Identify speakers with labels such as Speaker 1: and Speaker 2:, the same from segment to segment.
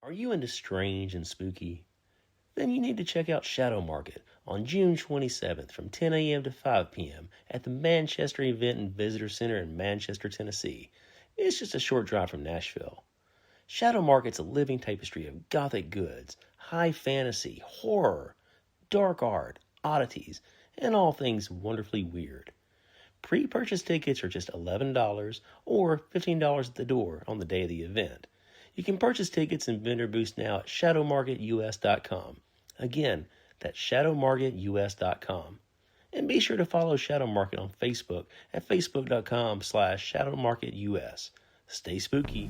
Speaker 1: Are you into strange and spooky? Then you need to check out Shadow Market on June 27th from 10 a.m. to 5 p.m. at the Manchester Event and Visitor Center in Manchester, Tennessee. It's just a short drive from Nashville. Shadow Market's a living tapestry of gothic goods, high fantasy, horror, dark art, oddities, and all things wonderfully weird. Pre-purchase tickets are just $11 or $15 at the door on the day of the event. You can purchase tickets and vendor booths now at shadowmarketus.com. Again, that's shadowmarketus.com. And be sure to follow Shadow Market on Facebook at facebook.com/shadowmarketus. Stay spooky.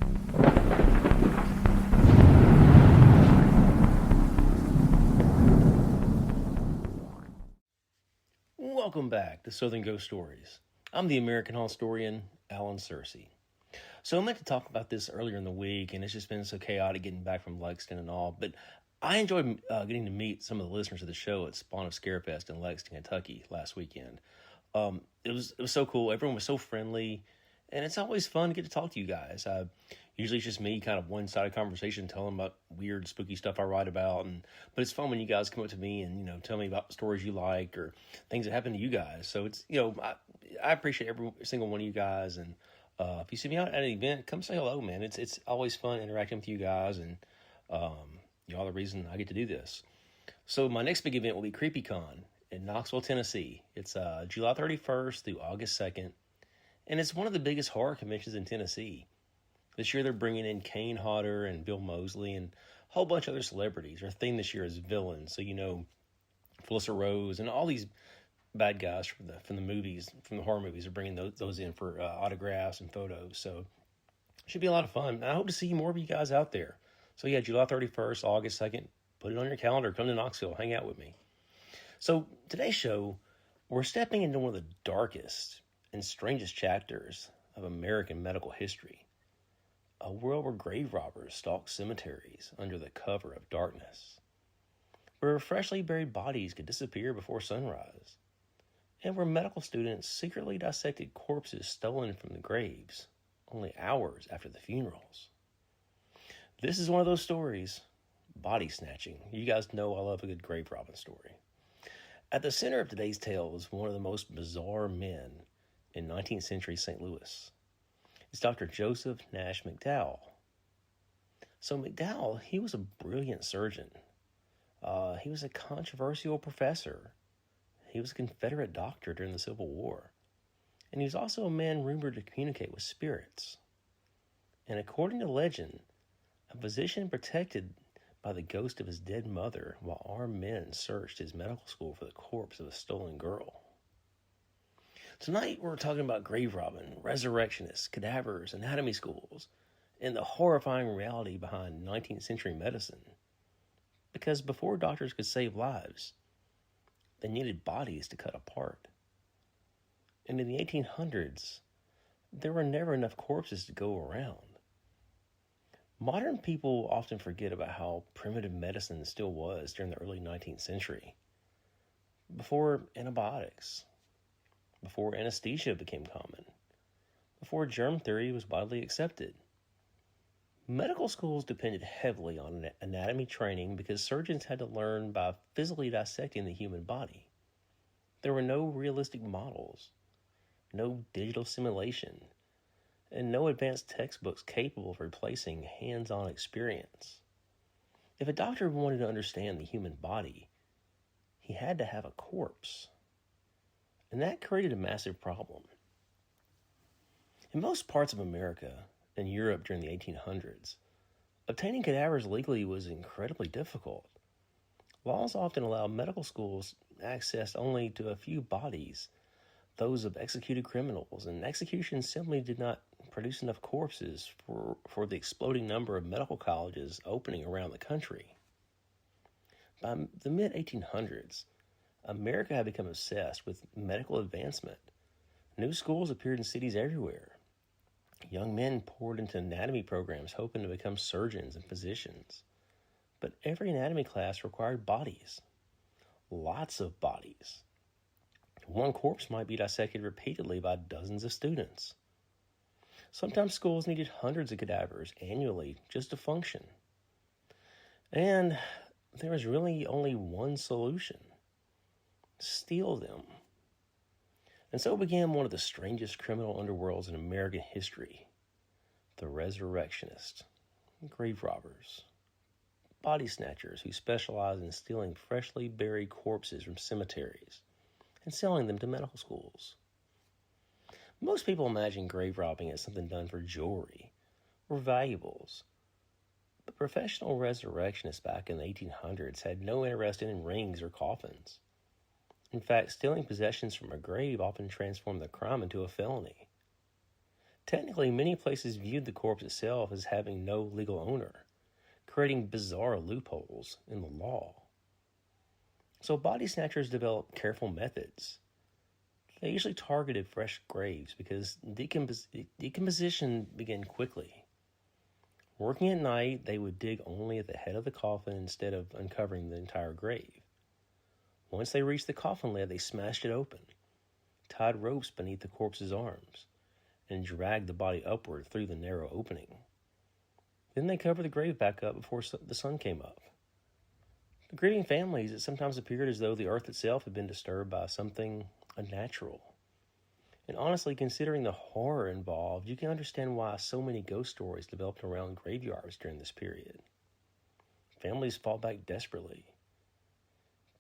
Speaker 1: Welcome back to Southern Ghost Stories. I'm the American Haunted historian, Alan Searcy. So I meant to talk about this earlier in the week, and it's just been so chaotic getting back from Lexington and all, but I enjoyed getting to meet some of the listeners of the show at Spawn of Scarefest in Lexington, Kentucky last weekend. It was so cool. Everyone was so friendly, and it's always fun to get to talk to you guys. Usually it's just me, kind of one-sided conversation, telling about weird, spooky stuff I write about, but it's fun when you guys come up to me and tell me about stories you like or things that happen to you guys. So it's I appreciate every single one of you guys, and if you see me out at an event, come say hello, man. It's always fun interacting with you guys, and y'all are the reason I get to do this. So my next big event will be CreepyCon in Knoxville, Tennessee. It's July 31st through August 2nd, and it's one of the biggest horror conventions in Tennessee. This year they're bringing in Kane Hodder and Bill Moseley and a whole bunch of other celebrities. Our theme this year is villains, so Felissa Rose and all these bad guys from the movies, from the horror movies, are bringing those in for autographs and photos. So it should be a lot of fun. I hope to see more of you guys out there. So yeah, July 31st, August 2nd, put it on your calendar. Come to Knoxville, hang out with me. So today's show, we're stepping into one of the darkest and strangest chapters of American medical history. A world where grave robbers stalked cemeteries under the cover of darkness, where freshly buried bodies could disappear before sunrise, and where medical students secretly dissected corpses stolen from the graves only hours after the funerals. This is one of those stories, body snatching. You guys know I love a good grave robbing story. At the center of today's tale is one of the most bizarre men in 19th century St. Louis. It's Dr. Joseph Nash McDowell. So McDowell, he was a brilliant surgeon. He was a controversial professor. He was a Confederate doctor during the Civil War. And he was also a man rumored to communicate with spirits. And according to legend, a physician protected by the ghost of his dead mother while armed men searched his medical school for the corpse of a stolen girl. Tonight we're talking about grave robbing, resurrectionists, cadavers, anatomy schools, and the horrifying reality behind 19th century medicine. Because before doctors could save lives, they needed bodies to cut apart. And in the 1800s, there were never enough corpses to go around. Modern people often forget about how primitive medicine still was during the early 19th century. Before antibiotics, before anesthesia became common, before germ theory was widely accepted. Medical schools depended heavily on anatomy training because surgeons had to learn by physically dissecting the human body. There were no realistic models, no digital simulation, and no advanced textbooks capable of replacing hands-on experience. If a doctor wanted to understand the human body, he had to have a corpse. And that created a massive problem. In most parts of America and Europe during the 1800s, obtaining cadavers legally was incredibly difficult. Laws often allowed medical schools access only to a few bodies, those of executed criminals, and executions simply did not produce enough corpses for the exploding number of medical colleges opening around the country. By the mid-1800s, America had become obsessed with medical advancement. New schools appeared in cities everywhere. Young men poured into anatomy programs hoping to become surgeons and physicians. But every anatomy class required bodies. Lots of bodies. One corpse might be dissected repeatedly by dozens of students. Sometimes schools needed hundreds of cadavers annually just to function. And there was really only one solution: steal them. And so began one of the strangest criminal underworlds in American history: the resurrectionists, grave robbers, body snatchers who specialized in stealing freshly buried corpses from cemeteries and selling them to medical schools. Most people imagine grave robbing as something done for jewelry or valuables, but professional resurrectionists back in the 1800s had no interest in rings or coffins. In fact, stealing possessions from a grave often transformed the crime into a felony. Technically, many places viewed the corpse itself as having no legal owner, creating bizarre loopholes in the law. So body snatchers developed careful methods. They usually targeted fresh graves because decomposition began quickly. Working at night, they would dig only at the head of the coffin instead of uncovering the entire grave. Once they reached the coffin lid, they smashed it open, tied ropes beneath the corpse's arms, and dragged the body upward through the narrow opening. Then they covered the grave back up before the sun came up. To grieving families, it sometimes appeared as though the earth itself had been disturbed by something unnatural. And honestly, considering the horror involved, you can understand why so many ghost stories developed around graveyards during this period. Families fought back desperately.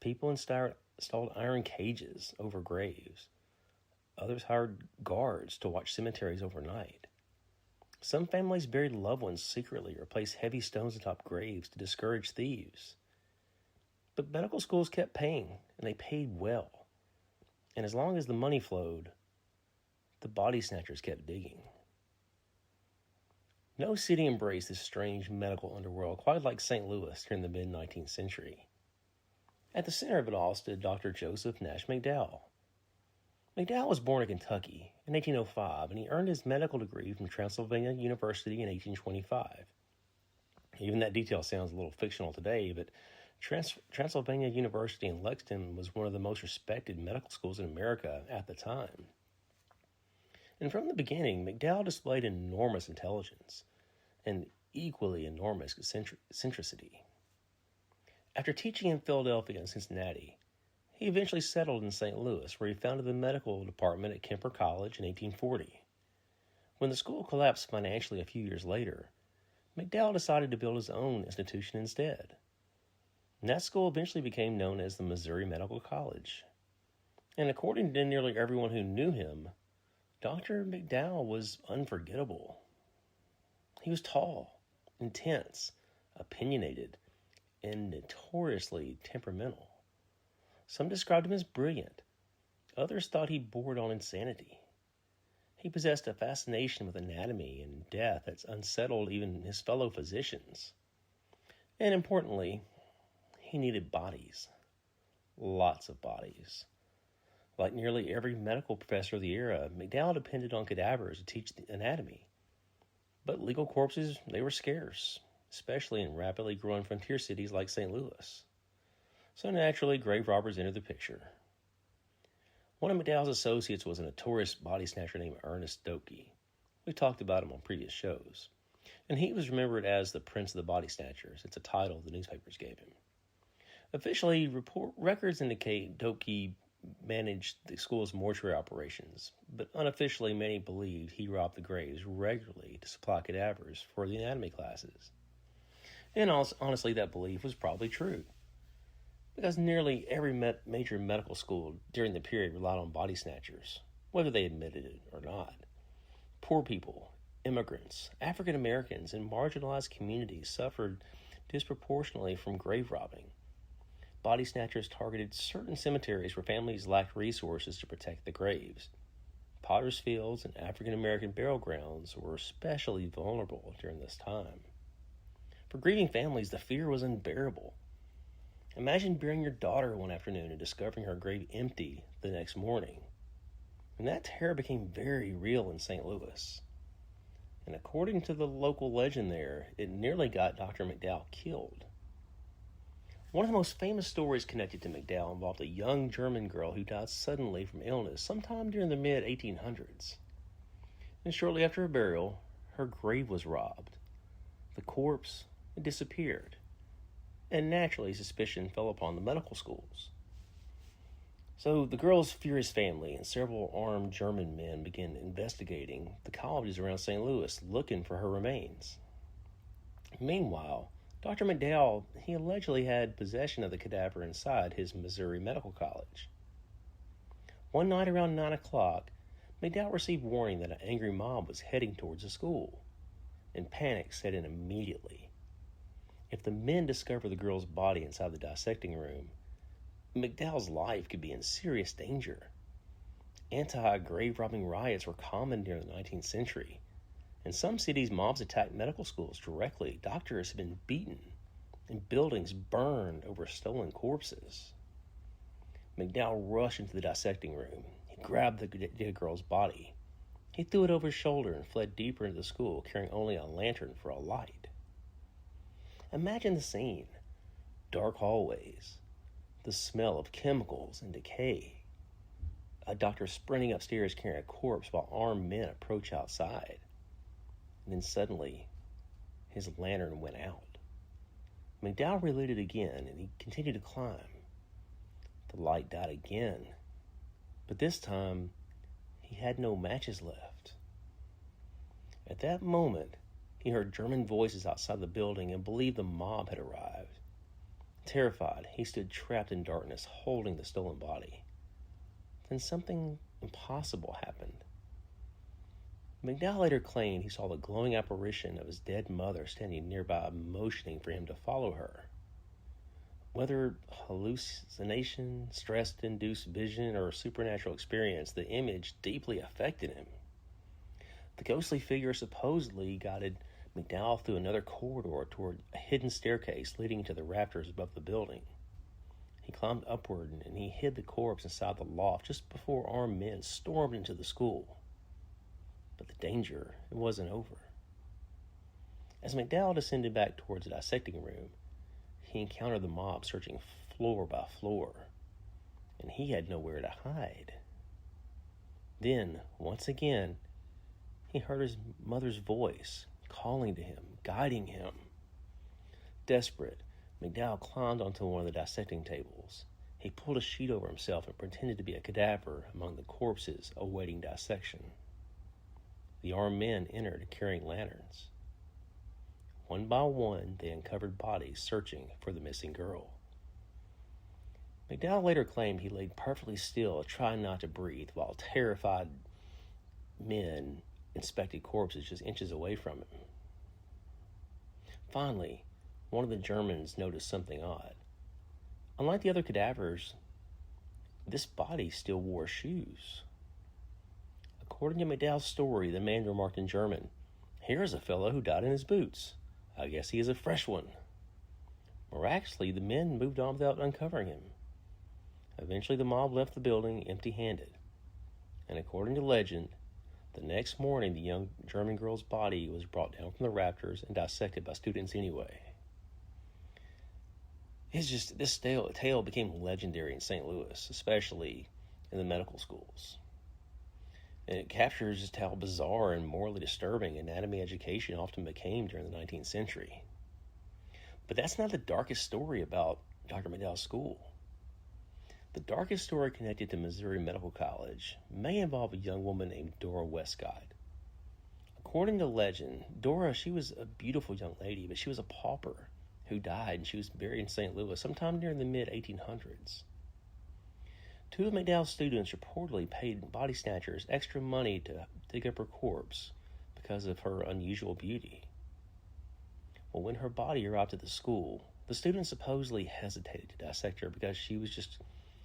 Speaker 1: People installed iron cages over graves. Others hired guards to watch cemeteries overnight. Some families buried loved ones secretly or placed heavy stones atop graves to discourage thieves. But medical schools kept paying, and they paid well. And as long as the money flowed, the body snatchers kept digging. No city embraced this strange medical underworld quite like St. Louis during the mid-19th century. At the center of it all stood Dr. Joseph Nash McDowell. McDowell was born in Kentucky in 1805, and he earned his medical degree from Transylvania University in 1825. Even that detail sounds a little fictional today, but Transylvania University in Lexington was one of the most respected medical schools in America at the time. And from the beginning, McDowell displayed enormous intelligence and equally enormous eccentricity. After teaching in Philadelphia and Cincinnati, he eventually settled in St. Louis, where he founded the medical department at Kemper College in 1840. When the school collapsed financially a few years later, McDowell decided to build his own institution instead. And that school eventually became known as the Missouri Medical College. And according to nearly everyone who knew him, Dr. McDowell was unforgettable. He was tall, intense, opinionated, and notoriously temperamental. Some described him as brilliant. Others thought he bordered on insanity. He possessed a fascination with anatomy and death that's unsettled even his fellow physicians. And importantly, he needed bodies. Lots of bodies. Like nearly every medical professor of the era, McDowell depended on cadavers to teach the anatomy. But legal corpses, they were scarce, especially in rapidly growing frontier cities like St. Louis. So naturally, grave robbers entered the picture. One of McDowell's associates was a notorious body snatcher named Ernest Doakey. We talked about him on previous shows. And he was remembered as the Prince of the Body Snatchers. It's a title the newspapers gave him. Officially, records indicate Doakey managed the school's mortuary operations, but unofficially many believed he robbed the graves regularly to supply cadavers for the anatomy classes. And honestly, that belief was probably true, because nearly every major medical school during the period relied on body snatchers, whether they admitted it or not. Poor people, immigrants, African Americans, and marginalized communities suffered disproportionately from grave robbing. Body snatchers targeted certain cemeteries where families lacked resources to protect the graves. Potter's fields and African American burial grounds were especially vulnerable during this time. For grieving families, the fear was unbearable. Imagine burying your daughter one afternoon and discovering her grave empty the next morning. And that terror became very real in St. Louis. And according to the local legend there, it nearly got Dr. McDowell killed. One of the most famous stories connected to McDowell involved a young German girl who died suddenly from illness sometime during the mid-1800s. And shortly after her burial, her grave was robbed. The corpse had disappeared, and naturally suspicion fell upon the medical schools. So the girl's furious family and several armed German men began investigating the colleges around St. Louis looking for her remains. Meanwhile, Dr. McDowell, he allegedly had possession of the cadaver inside his Missouri Medical College. One night around 9 o'clock, McDowell received warning that an angry mob was heading towards the school, and panic set in immediately. If the men discovered the girl's body inside the dissecting room, McDowell's life could be in serious danger. Anti-grave robbing riots were common during the 19th century. In some cities, mobs attacked medical schools directly. Doctors had been beaten, and buildings burned over stolen corpses. McDowell rushed into the dissecting room. He grabbed the dead girl's body. He threw it over his shoulder and fled deeper into the school, carrying only a lantern for a light. Imagine the scene. Dark hallways, the smell of chemicals and decay. A doctor sprinting upstairs carrying a corpse while armed men approach outside. And then suddenly, his lantern went out. McDowell relit it again, and he continued to climb. The light died again, but this time, he had no matches left. At that moment, he heard German voices outside the building and believed the mob had arrived. Terrified, he stood trapped in darkness, holding the stolen body. Then something impossible happened. McDowell later claimed he saw the glowing apparition of his dead mother standing nearby, motioning for him to follow her. Whether hallucination, stress-induced vision, or supernatural experience, the image deeply affected him. The ghostly figure supposedly guided McDowell through another corridor toward a hidden staircase leading to the rafters above the building. He climbed upward and he hid the corpse inside the loft just before armed men stormed into the school. But the danger, it wasn't over. As McDowell descended back towards the dissecting room, he encountered the mob searching floor by floor, and he had nowhere to hide. Then, once again, he heard his mother's voice, calling to him, guiding him. Desperate, McDowell climbed onto one of the dissecting tables. He pulled a sheet over himself and pretended to be a cadaver among the corpses awaiting dissection. The armed men entered carrying lanterns. One by one, they uncovered bodies searching for the missing girl. McDowell later claimed he laid perfectly still, trying not to breathe, while terrified men inspected corpses just inches away from him. Finally, one of the Germans noticed something odd. Unlike the other cadavers, this body still wore shoes. According to McDowell's story, the man remarked in German, "Here is a fellow who died in his boots. I guess he is a fresh one." Miraculously, the men moved on without uncovering him. Eventually, the mob left the building empty-handed. And according to legend, the next morning, the young German girl's body was brought down from the rafters and dissected by students anyway. This tale became legendary in St. Louis, especially in the medical schools. And it captures just how bizarre and morally disturbing anatomy education often became during the 19th century. But that's not the darkest story about Dr. McDowell's school. The darkest story connected to Missouri Medical College may involve a young woman named Dora Westcott. According to legend, Dora, she was a beautiful young lady, but she was a pauper who died, and she was buried in St. Louis sometime during the mid-1800s. Two of McDowell's students reportedly paid body snatchers extra money to dig up her corpse because of her unusual beauty. Well, when her body arrived at the school, the students supposedly hesitated to dissect her because she was just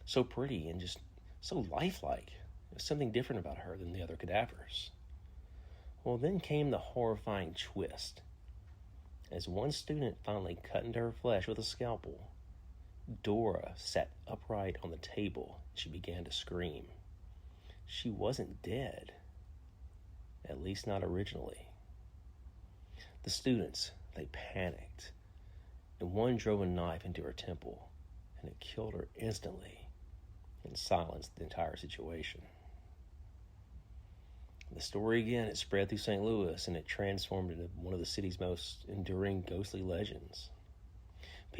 Speaker 1: so pretty and just so lifelike. There was something different about her than the other cadavers. Well, then came the horrifying twist. As one student finally cut into her flesh with a scalpel, Dora sat upright on the table. She began to scream. She wasn't dead, at least not originally. The students, they panicked, and one drove a knife into her temple, and it killed her instantly and silenced the entire situation. The story again, it spread through St. Louis, and it transformed into one of the city's most enduring ghostly legends.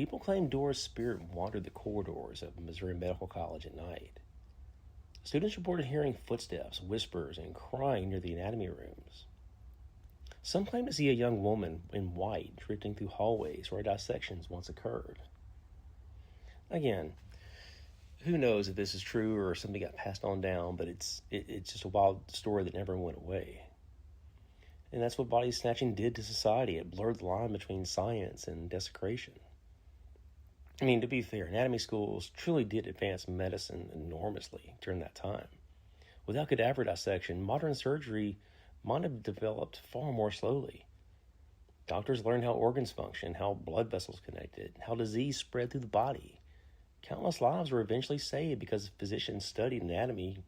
Speaker 1: People claim Dora's spirit wandered the corridors of Missouri Medical College at night. Students reported hearing footsteps, whispers, and crying near the anatomy rooms. Some claim to see a young woman in white drifting through hallways where dissections once occurred. Again, who knows if this is true or something got passed on down, but it's just a wild story that never went away. And that's what body snatching did to society. It blurred the line between science and desecration. I mean, to be fair, anatomy schools truly did advance medicine enormously during that time. Without cadaver dissection, modern surgery might have developed far more slowly. Doctors learned how organs function, how blood vessels connected, how disease spread through the body. Countless lives were eventually saved because physicians studied anatomy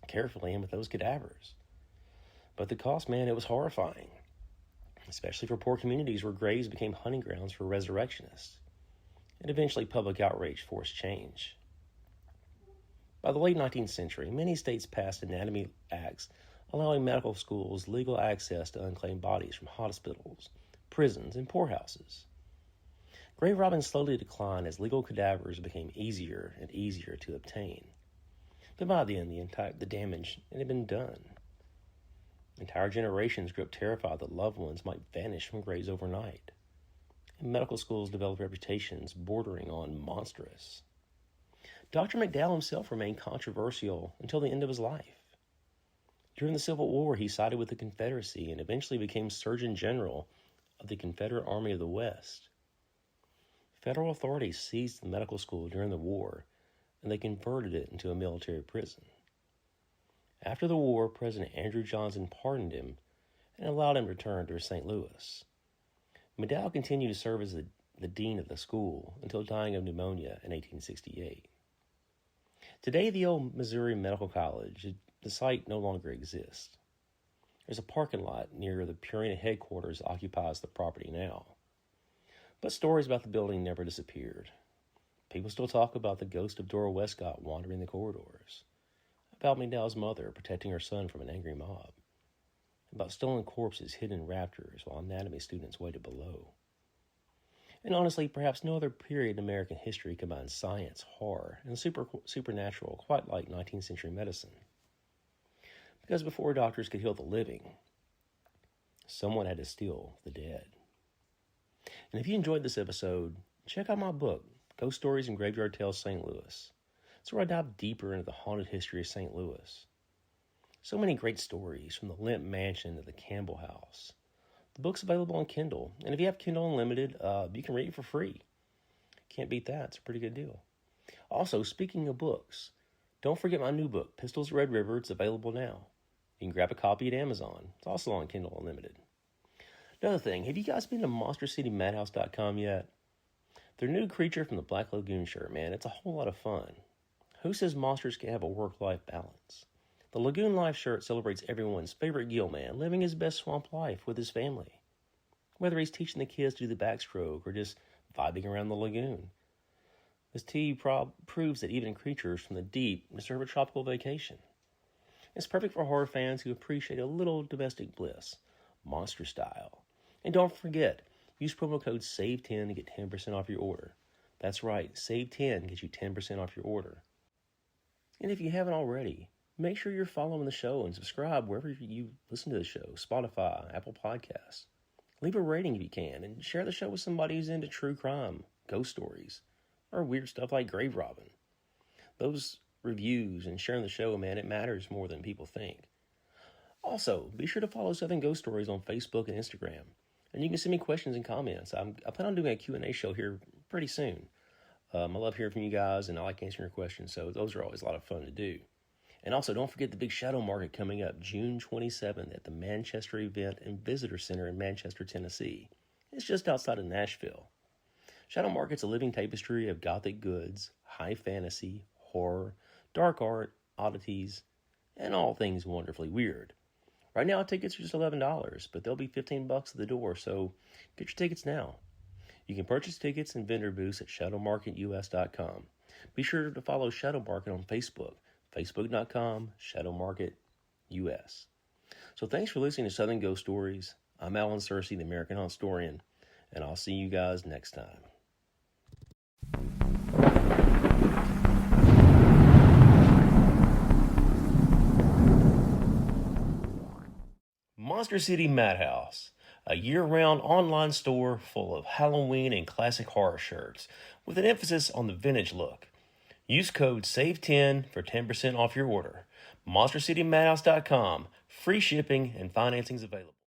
Speaker 1: carefully and with those cadavers. But the cost, man, it was horrifying, especially for poor communities where graves became hunting grounds for resurrectionists. And eventually public outrage forced change. By the late 19th century, many states passed anatomy acts allowing medical schools legal access to unclaimed bodies from hospitals, prisons, and poorhouses. Grave robbing slowly declined as legal cadavers became easier and easier to obtain. But by the end, the damage had been done. Entire generations grew up terrified that loved ones might vanish from graves overnight. And medical schools developed reputations bordering on monstrous. Dr. McDowell himself remained controversial until the end of his life. During the Civil War, he sided with the Confederacy and eventually became Surgeon General of the Confederate Army of the West. Federal authorities seized the medical school during the war, and they converted it into a military prison. After the war, President Andrew Johnson pardoned him and allowed him to return to St. Louis. McDowell continued to serve as the dean of the school until dying of pneumonia in 1868. Today, the old Missouri Medical College, the site no longer exists. There's a parking lot near the Purina headquarters that occupies the property now. But stories about the building never disappeared. People still talk about the ghost of Dora Westcott wandering the corridors, about McDowell's mother protecting her son from an angry mob, about stolen corpses hidden in rafters while anatomy students waited below. And honestly, perhaps no other period in American history combines science, horror, and supernatural quite like 19th century medicine. Because before doctors could heal the living, someone had to steal the dead. And if you enjoyed this episode, check out my book, Ghost Stories and Graveyard Tales St. Louis. It's where I dive deeper into the haunted history of St. Louis. So many great stories, from the Limp Mansion to the Campbell House. The book's available on Kindle, and if you have Kindle Unlimited, you can read it for free. Can't beat that. It's a pretty good deal. Also, speaking of books, don't forget my new book, Pistols Red River. It's available now. You can grab a copy at Amazon. It's also on Kindle Unlimited. Another thing, have you guys been to MonsterCityMadhouse.com yet? Their new creature from the Black Lagoon shirt, man, it's a whole lot of fun. Who says monsters can't have a work-life balance? The Lagoon Life shirt celebrates everyone's favorite gill man living his best swamp life with his family. Whether he's teaching the kids to do the backstroke or just vibing around the lagoon. This tee proves that even creatures from the deep deserve a tropical vacation. It's perfect for horror fans who appreciate a little domestic bliss, monster style. And don't forget, use promo code SAVE10 to get 10% off your order. That's right, SAVE10 gets you 10% off your order. And if you haven't already, make sure you're following the show and subscribe wherever you listen to the show, Spotify, Apple Podcasts. Leave a rating if you can, and share the show with somebody who's into true crime, ghost stories, or weird stuff like grave robbing. Those reviews and sharing the show, man, it matters more than people think. Also, be sure to follow Southern Ghost Stories on Facebook and Instagram, and you can send me questions and comments. I plan on doing a Q&A show here pretty soon. I love hearing from you guys, and I like answering your questions, so those are always a lot of fun to do. And also, don't forget the big shadow market coming up June 27th at the Manchester Event and Visitor Center in Manchester, Tennessee. It's just outside of Nashville. Shadow Market's a living tapestry of gothic goods, high fantasy, horror, dark art, oddities, and all things wonderfully weird. Right now, tickets are just $11, but they'll be $15 at the door, so get your tickets now. You can purchase tickets and vendor booths at shadowmarketus.com. Be sure to follow Shadow Market on Facebook, facebook.com, shadowmarketus. So thanks for listening to Southern Ghost Stories. I'm Alan Searcy, the American Historian, and I'll see you guys next time. Monster City Madhouse, a year-round online store full of Halloween and classic horror shirts, with an emphasis on the vintage look. Use code SAVE10 for 10% off your order. MonsterCityMadhouse.com. Free shipping and financing's available.